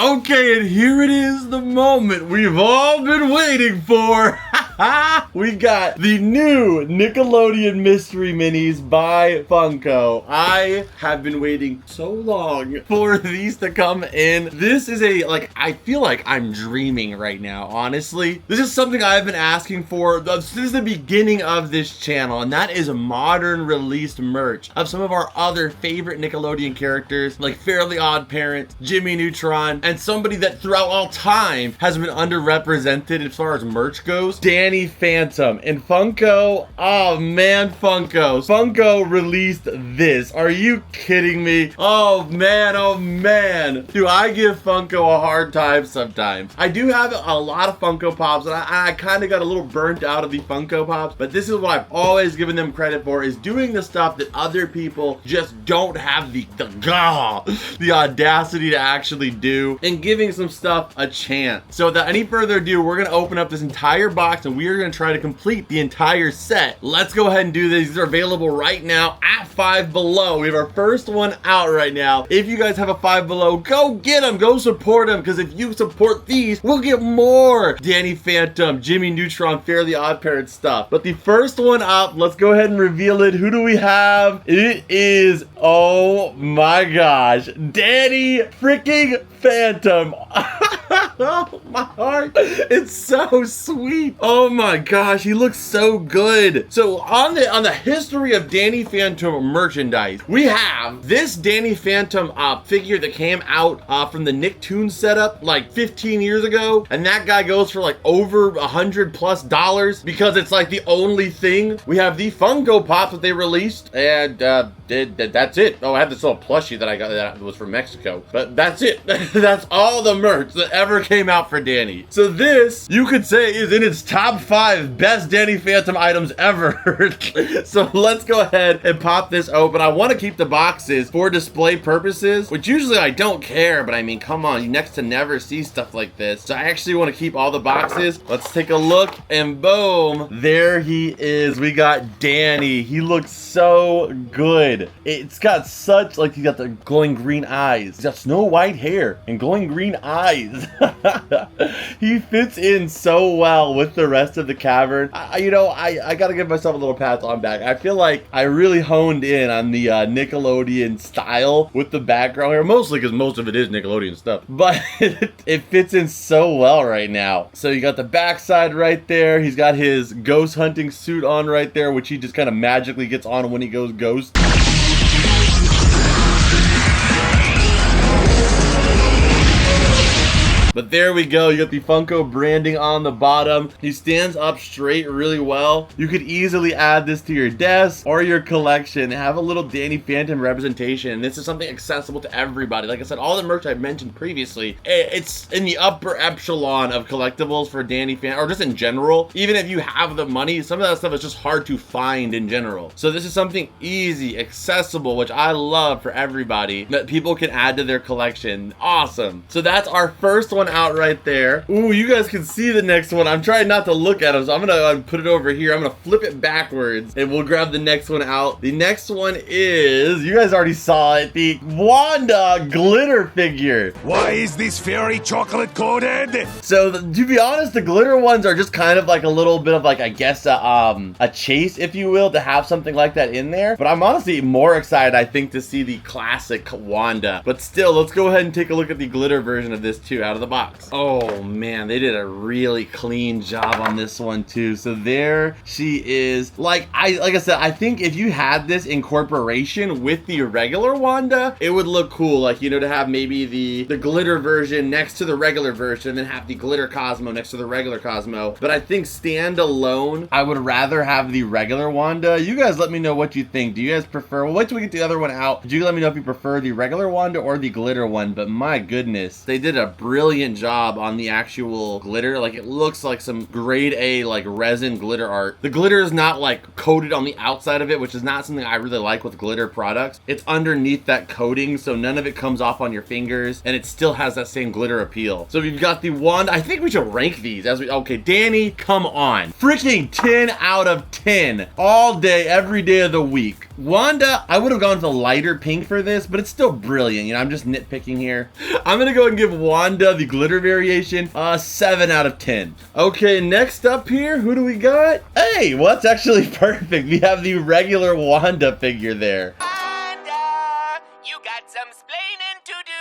Okay, and here it is, the moment we've all been waiting for. We got the new Nickelodeon Mystery Minis by Funko. I have been waiting so long for these to come in. This is I feel like I'm dreaming right now, honestly. This is something I've been asking for since the beginning of this channel, and that is a modern released merch of some of our other favorite Nickelodeon characters, like Fairly Odd Parents, Jimmy Neutron, and somebody that throughout all time has been underrepresented as far as merch goes, Danny Phantom. And Funko, oh man, Funko released this. Are you kidding me? Oh man. Do I give Funko a hard time sometimes? I do have a lot of Funko Pops, and I kind of got a little burnt out of the Funko Pops, but this is what I've always given them credit for, is doing the stuff that other people just don't have the audacity to actually do, and giving some stuff a chance. So without any further ado, we're gonna open up this entire box and we are gonna try to complete the entire set. Let's go ahead and do this. These are available right now at Five Below. We have our first one out right now. If you guys have a Five Below, go get them, go support them, because if you support these, we'll get more Danny Phantom, Jimmy Neutron, Fairly Odd Parents stuff. But the first one up, let's go ahead and reveal it. Who do we have? It is, oh my gosh, Danny freaking Phantom. Oh, my heart. It's so sweet. Oh my gosh, he looks so good. So on the history of Danny Phantom merchandise, we have this Danny Phantom figure that came out from the Nicktoons setup like 15 years ago, and that guy goes for like over $100+ because it's like the only thing. We have the Funko Pop that they released, and that's it. Oh, I have this little plushie that I got that was from Mexico, but that's it. That's all the merch that ever came out for Danny. So this, you could say, is in its top 5 best Danny Phantom items ever. So let's go ahead and pop this open. I want to keep the boxes for display purposes, which usually I don't care, but I mean, come on, you next to never see stuff like this. So I actually want to keep all the boxes. Let's take a look, and boom, there he is. We got Danny. He looks so good. It's got such, like, he got the glowing green eyes. He's got snow white hair and glowing green eyes. He fits in so well with the rest of the cavern. I gotta give myself a little pat on back. I feel like I really honed in on the Nickelodeon style with the background here, mostly because most of it is Nickelodeon stuff, but it fits in so well right now. So you got the backside right there. He's got his ghost hunting suit on right there, which he just kind of magically gets on when he goes ghost. But there we go. You got the Funko branding on the bottom. He stands up straight really well. You could easily add this to your desk or your collection. Have a little Danny Phantom representation. And this is something accessible to everybody. Like I said, all the merch I've mentioned previously, it's in the upper echelon of collectibles for Danny Phantom, or just in general. Even if you have the money, some of that stuff is just hard to find in general. So this is something easy, accessible, which I love for everybody, that people can add to their collection. Awesome. So that's our first one out right there. Ooh, you guys can see the next one. I'm trying not to look at them, so I'm gonna put it over here. I'm gonna flip it backwards and we'll grab the next one out. The next one is, you guys already saw it, the Wanda glitter figure. Why is this fairy chocolate coated? So to be honest, the glitter ones are just kind of like a little bit of like, I guess, a chase, if you will, to have something like that in there. But I'm honestly more excited, I think, to see the classic Wanda. But still, let's go ahead and take a look at the glitter version of this too, out of the box. Oh man, they did a really clean job on this one too. So there she is. Like I said, I think if you had this incorporation with the regular Wanda, it would look cool. Like, to have maybe the glitter version next to the regular version, and then have the glitter Cosmo next to the regular Cosmo. But I think standalone, I would rather have the regular Wanda. You guys let me know what you think. Do you guys prefer, well, wait till we get the other one out. Do you let me know if you prefer the regular Wanda or the glitter one? But my goodness, they did a brilliant brilliant job on the actual glitter. Like, it looks like some grade A, like, resin glitter art. The glitter is not, like, coated on the outside of it, which is not something I really like with glitter products. It's underneath that coating, so none of it comes off on your fingers, and it still has that same glitter appeal. So we've got the Wanda. I think we should rank these as we, okay, Danny, come on. Freaking 10 out of 10. All day, every day of the week. Wanda, I would have gone with a lighter pink for this, but it's still brilliant. You know, I'm just nitpicking here. I'm gonna go and give Wanda, the glitter variation, a 7 out of 10. Okay, next up here, who do we got? Hey, well, that's actually perfect. We have the regular Wanda figure there. Wanda, you got some splaining to do.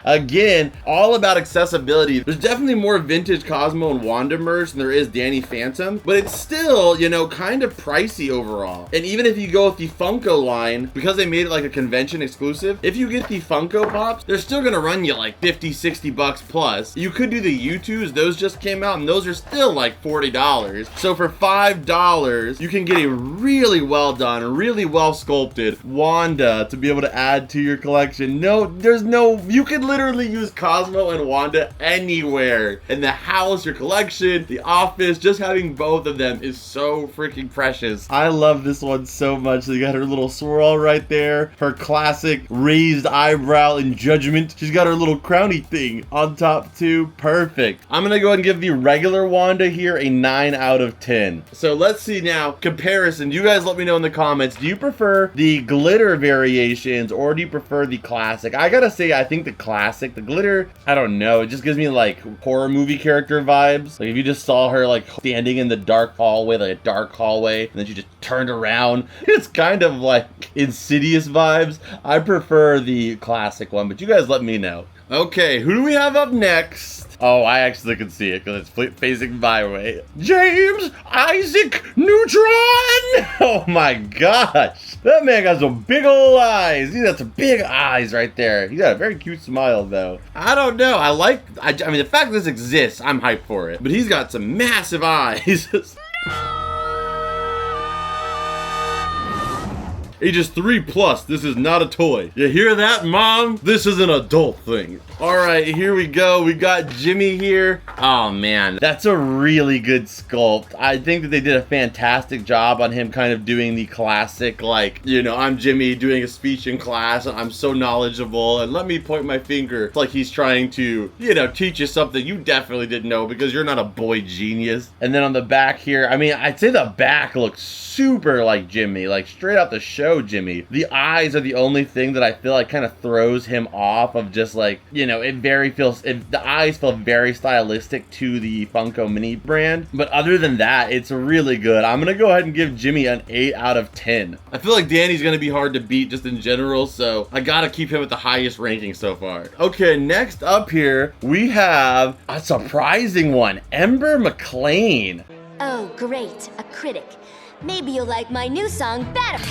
Again, all about accessibility. There's definitely more vintage Cosmo and Wanda merch than there is Danny Phantom, but it's still, you know, kind of pricey overall. And even if you go with the Funko line, because they made it like a convention exclusive, if you get the Funko Pops, they're still gonna run you like 50, 60 bucks plus. You could do the U2s, those just came out, and those are still like $40. So for $5, you can get a really well done, really well sculpted Wanda to be able to add to your collection. You could literally use Cosmo and Wanda anywhere in the house, your collection, the office. Just having both of them is so freaking precious. I love this one so much. So you got her little swirl right there, her classic raised eyebrow in judgment. She's got her little crowny thing on top too. Perfect. I'm gonna go ahead and give the regular Wanda here a 9 out of 10. So let's see now, comparison. You guys let me know in the comments, do you prefer the glitter variations or do you prefer the classic? I gotta say, I think the classic. The glitter, I don't know, it just gives me like horror movie character vibes. Like if you just saw her like standing in the dark hallway, like a dark hallway, and then she just turned around. It's kind of like Insidious vibes. I prefer the classic one, but you guys let me know. Okay, who do we have up next? Oh, I actually can see it because it's facing my way. James Isaac Neutron! Oh my gosh. That man got some big ol' eyes. He's got some big eyes right there. He's got a very cute smile though. I don't know. I mean, the fact that this exists, I'm hyped for it. But he's got some massive eyes. Ages 3+, this is not a toy. You hear that, Mom? This is an adult thing. All right, here we go. We got Jimmy here. Oh man, that's a really good sculpt. I think that they did a fantastic job on him kind of doing the classic, like, you know, I'm Jimmy doing a speech in class and I'm so knowledgeable and let me point my finger. It's like he's trying to, you know, teach you something you definitely didn't know because you're not a boy genius. And then on the back here, I mean, I'd say the back looks super like Jimmy, like straight out the show Jimmy. The eyes are the only thing that I feel like kind of throws him off of just like, you know, the eyes feel very stylistic to the Funko mini brand. But other than that, it's really good. I'm gonna go ahead and give Jimmy an 8 out of 10. I feel like Danny's gonna be hard to beat just in general, so I gotta keep him at the highest ranking so far. Okay, next up here, we have a surprising one, Ember Mulan. Oh, great, a critic. Maybe you'll like my new song better.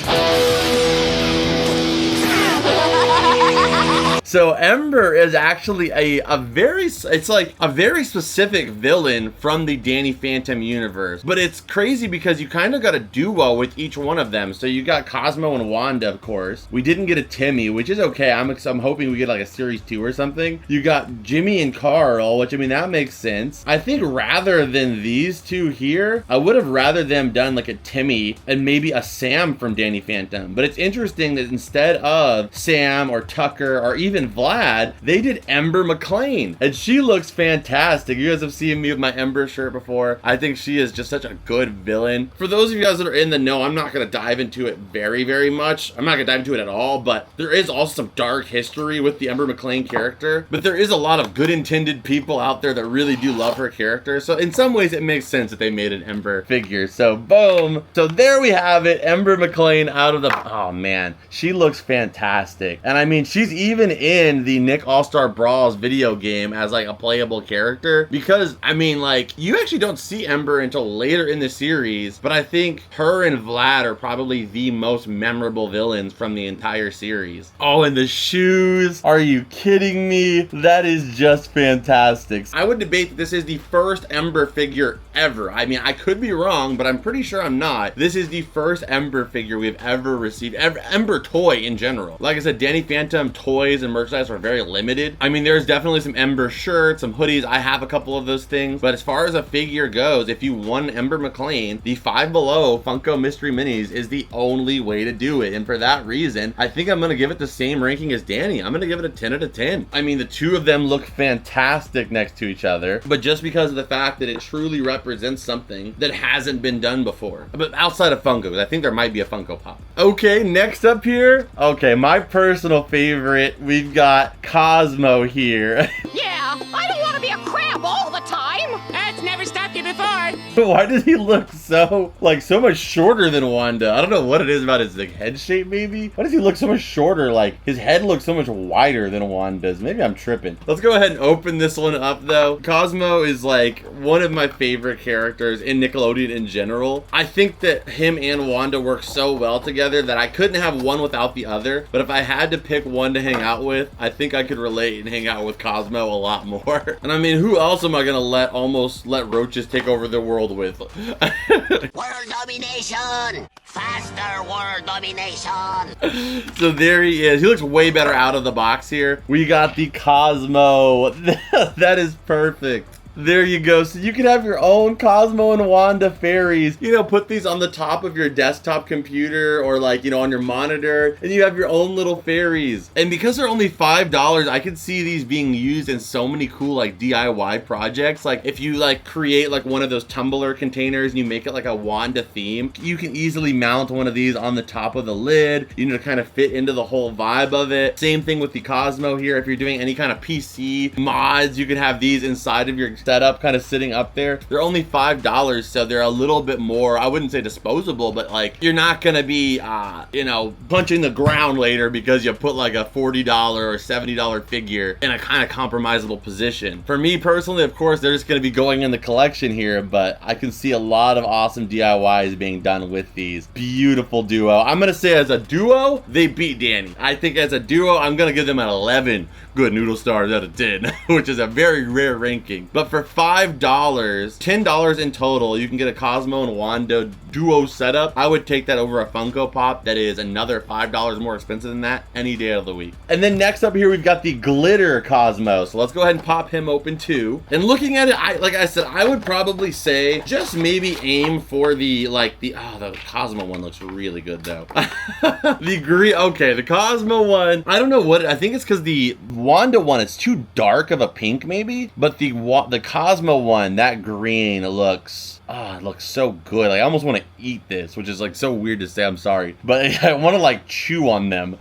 So Ember is actually a very specific villain from the Danny Phantom universe. But it's crazy because you kind of got a duo with each one of them. So you got Cosmo and Wanda, of course. We didn't get a Timmy, which is okay. I'm hoping we get like a series 2 or something. You got Jimmy and Carl, which I mean, that makes sense. I think rather than these two here, I would have rather them done like a Timmy and maybe a Sam from Danny Phantom. But it's interesting that instead of Sam or Tucker or even Vlad, they did Ember Mulan, and she looks fantastic. You guys have seen me with my Ember shirt before. I think she is just such a good villain. For those of you guys that are in the know, I'm not going to dive into it very much. I'm not going to dive into it at all, but there is also some dark history with the Ember Mulan character, but there is a lot of good intended people out there that really do love her character. So in some ways it makes sense that they made an Ember figure. So boom. So there we have it, Ember Mulan out of the, oh man, she looks fantastic. And I mean, she's even in the Nick All-Star Brawls video game as like a playable character, because I mean, like, you actually don't see Ember until later in the series, but I think her and Vlad are probably the most memorable villains from the entire series. Oh, and the shoes, are you kidding me? That is just fantastic. I would debate that this is the first Ember figure ever. I mean, I could be wrong, but I'm pretty sure I'm not. This is the first Ember figure we've ever received, Ember toy in general. Like I said, Danny Phantom toys and merchandise are very limited. I mean, there's definitely some Ember shirts, some hoodies. I have a couple of those things. But as far as a figure goes, if you want Ember McLean, the Five Below Funko Mystery Minis is the only way to do it. And for that reason, I think I'm going to give it the same ranking as Danny. I'm going to give it a 10 out of 10. I mean, the two of them look fantastic next to each other, but just because of the fact that it truly represents something that hasn't been done before. But outside of Funko, because I think there might be a Funko Pop. Okay, next up here. Okay, my personal favorite, we've got Cosmo here. Yeah, I don't want to be a crab all the time. That's never stopped you before. Why does he look so much shorter than Wanda? I don't know what it is about his like head shape maybe. Why does he look so much shorter? Like his head looks so much wider than Wanda's. Maybe I'm tripping. Let's go ahead and open this one up though. Cosmo is like one of my favorite characters in Nickelodeon in general. I think that him and Wanda work so well together that I couldn't have one without the other. But if I had to pick one to hang out with, I think I could relate and hang out with Cosmo a lot more. And I mean, who else am I gonna let roaches take over the world with? World domination! Faster world domination! So there he is. He looks way better out of the box here. We got the Cosmo. That is perfect. There you go. So you can have your own Cosmo and Wanda fairies. You know, put these on the top of your desktop computer or like, you know, on your monitor, and you have your own little fairies. And because they're only $5, I could see these being used in so many cool like DIY projects. Like if you like create like one of those tumbler containers and you make it like a Wanda theme, you can easily mount one of these on the top of the lid, you know, to kind of fit into the whole vibe of it. Same thing with the Cosmo here. If you're doing any kind of PC mods, you can have these inside of your setup, kind of sitting up there. They're only $5, so they're a little bit more, I wouldn't say disposable, but like you're not gonna be you know, punching the ground later because you put like a $40 or $70 figure in a kind of compromisable position. For me personally, of course, they're just gonna be going in the collection here, but I can see a lot of awesome DIYs being done with these. Beautiful duo. I'm gonna say as a duo, they beat Danny. I think as a duo, I'm gonna give them an 11 good noodle stars out of 10, which is a very rare ranking. But for $5, $10 in total, you can get a Cosmo and Wanda duo setup. I would take that over a Funko Pop that is another $5 more expensive than that any day of the week. And then next up here, we've got the glitter Cosmo. So let's go ahead and pop him open too. And looking at it, like I said, I would probably say just maybe aim for the Cosmo one looks really good though. The Cosmo one, I don't know what, I think it's because the Wanda one, it's too dark of a pink maybe, but the Cosmo one, that green looks, it looks so good. Like I almost want to eat this, which is like so weird to say, I'm sorry, but I want to like chew on them.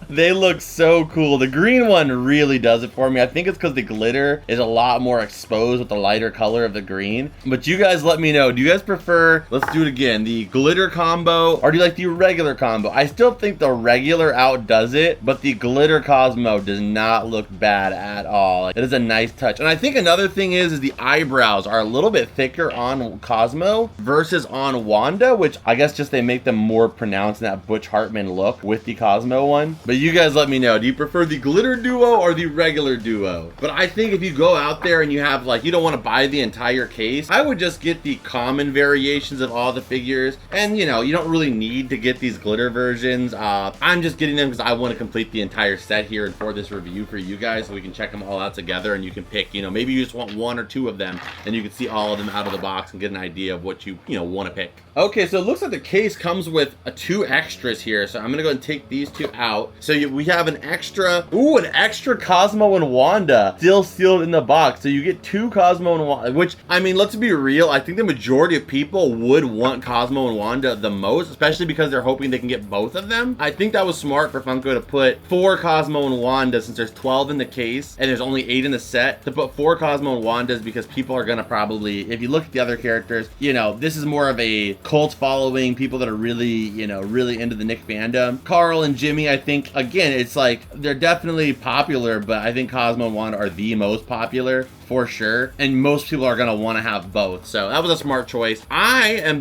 They look so cool. The green one really does it for me. I think it's because the glitter is a lot more exposed with the lighter color of the green. But you guys let me know, do you guys prefer, let's do it again, the glitter combo, or do you like the regular combo? I still think the regular outdoes it, but the glitter Cosmo does not look bad at all. It is a nice touch. And I think another thing is the eyebrows are a little bit thicker on Cosmo versus on Wanda, which I guess just they make them more pronounced in that Butch Hartman look with the Cosmo one. But you guys let me know, do you prefer the glitter duo or the regular duo? But I think if you go out there and you have like, you don't want to buy the entire case, I would just get the common variations of all the figures. And you know, you don't really need to get these glitter versions. I'm just getting them because I want to complete the entire set here and for this review for you guys, so we can check them all out together and you can pick, you know, maybe you just want one or two of them and you can see all of them out of the box and get an idea of what you want to pick. Okay, so it looks like the case comes with two extras here, so I'm gonna go and take these two out. So we have an extra Cosmo and Wanda still sealed in the box. So you get two Cosmo and Wanda, which, I mean, let's be real, I think the majority of people would want Cosmo and Wanda the most, especially because they're hoping they can get both of them. I think that was smart for Funko to put 4 Cosmo and Wanda, since there's 12 in the case and there's only 8 in the set, to put 4 Cosmo and Wandas, because people are gonna probably, if you look at the other characters, you know, this is more of a cult following, people that are really, you know, really into the Nick fandom. Carl and Jimmy, I think, again, it's like, they're definitely popular, but I think Cosmo and Wanda are the most popular. for sure, and most people are gonna want to have both. So that was a smart choice.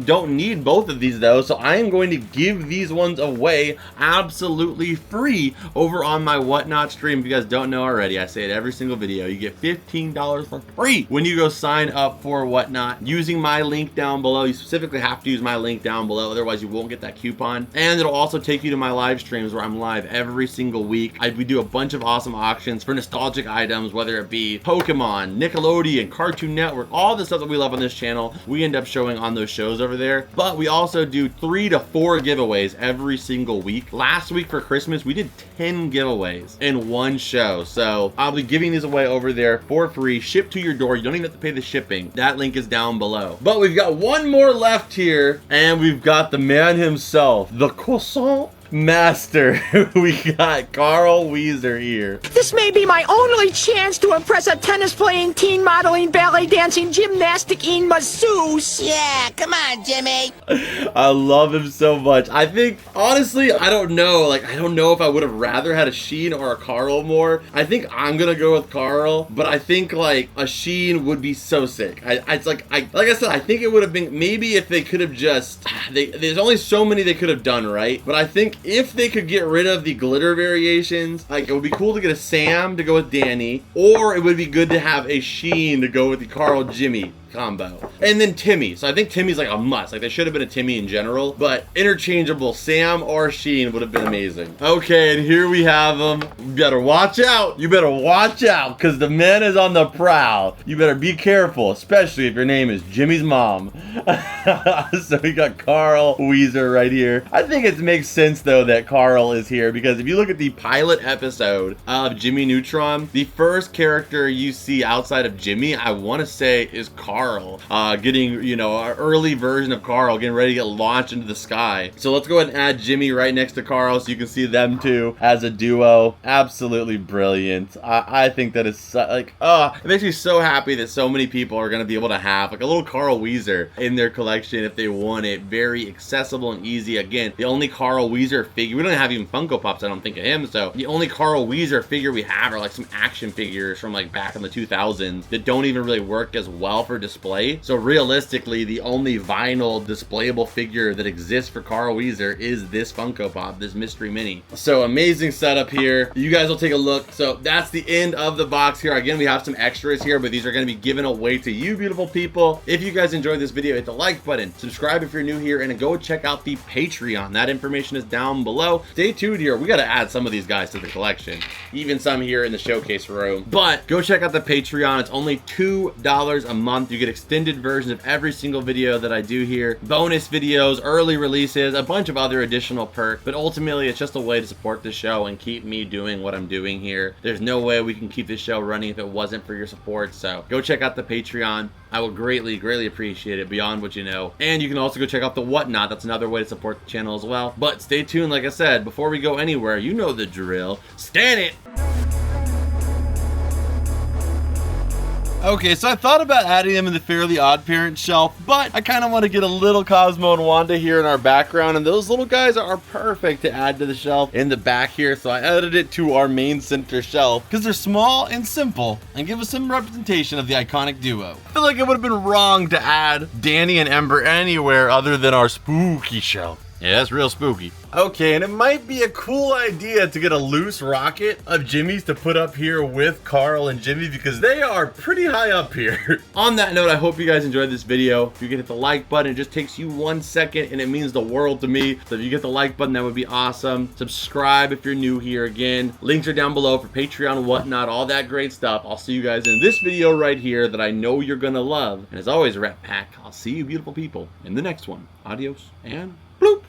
Don't need both of these though, so I am going to give these ones away absolutely free over on my Whatnot stream. If you guys don't know already, I say it every single video. You get $15 for free when you go sign up for Whatnot using my link down below. You specifically have to use my link down below, otherwise you won't get that coupon. And it'll also take you to my live streams where I'm live every single week. We do a bunch of awesome auctions for nostalgic items, whether it be Pokemon, Nickelodeon, Cartoon Network, all the stuff that we love on this channel. We end up showing on those shows over there. But we also do 3 to 4 giveaways every single week. Last week for Christmas, we did 10 giveaways in one show. So I'll be giving these away over there for free, shipped to your door. You don't even have to pay the shipping. That link is down below. But we've got one more left here, and we've got the man himself, the croissant master. We got Carl Weezer here. This may be my only chance to impress a tennis-playing, teen modeling, ballet dancing, gymnastic-ing masseuse. Yeah, come on, Jimmy. I love him so much. I think, honestly, I don't know. Like, I don't know if I would have rather had a Sheen or a Carl more. I think I'm gonna go with Carl, but I think like a Sheen would be so sick. Like I said, I think it would have been maybe if they could have just there's only so many they could have done, right? But I think if they could get rid of the glitter variations, like it would be cool to get a Sam to go with Danny, or it would be good to have a Sheen to go with the Carl Jimmy combo. And then Timmy. So I think Timmy's like a must. Like they should have been a Timmy in general, but interchangeable Sam or Sheen would have been amazing. Okay, and here we have them. You better watch out. You better watch out because the man is on the prowl. You better be careful, especially if your name is Jimmy's mom. So we got Carl Weezer right here. I think it makes sense though that Carl is here because if you look at the pilot episode of Jimmy Neutron, the first character you see outside of Jimmy, I want to say is Carl. Getting, you know, our early version of Carl getting ready to get launched into the sky. So let's go ahead and add Jimmy right next to Carl so you can see them two as a duo. Absolutely brilliant. I think that is like, it makes me so happy that so many people are going to be able to have like a little Carl Weezer in their collection if they want it. Very accessible and easy. Again, the only Carl Weezer figure, we don't have even Funko Pops, I don't think, of him. So the only Carl Weezer figure we have are like some action figures from like back in the 2000s that don't even really work as well for display. So realistically, the only vinyl displayable figure that exists for Carl Weezer is this Funko Pop, this mystery mini. So amazing setup here. You guys will take a look. So that's the end of the box here. Again, we have some extras here, but these are going to be given away to you beautiful people. If you guys enjoyed this video, hit the like button, subscribe if you're new here, and go check out the Patreon. That information is down below. Stay tuned here. We got to add some of these guys to the collection, even some here in the showcase room. But go check out the Patreon. It's only $2 a month. You get extended versions of every single video that I do here, bonus videos, early releases, a bunch of other additional perks, but ultimately it's just a way to support the show and keep me doing what I'm doing here. There's no way we can keep this show running if it wasn't for your support, so go check out the Patreon. I will greatly appreciate it beyond what you know. And you can also go check out the Whatnot. That's another way to support the channel as well. But stay tuned, like I said, before we go anywhere, you know the drill. Stand it! Okay, so I thought about adding them in the Fairly Odd Parents shelf, but I kind of want to get a little Cosmo and Wanda here in our background, and those little guys are perfect to add to the shelf in the back here, so I added it to our main center shelf because they're small and simple and give us some representation of the iconic duo. I feel like it would have been wrong to add Danny and Ember anywhere other than our spooky shelf. Yeah, that's real spooky. Okay, and it might be a cool idea to get a loose rocket of Jimmy's to put up here with Carl and Jimmy because they are pretty high up here. On that note, I hope you guys enjoyed this video. If you can hit the like button, it just takes you 1 second and it means the world to me. So if you get the like button, that would be awesome. Subscribe if you're new here again. Links are down below for Patreon, Whatnot, all that great stuff. I'll see you guys in this video right here that I know you're gonna love. And as always, Rat Pack, I'll see you beautiful people in the next one. Adios and bloop.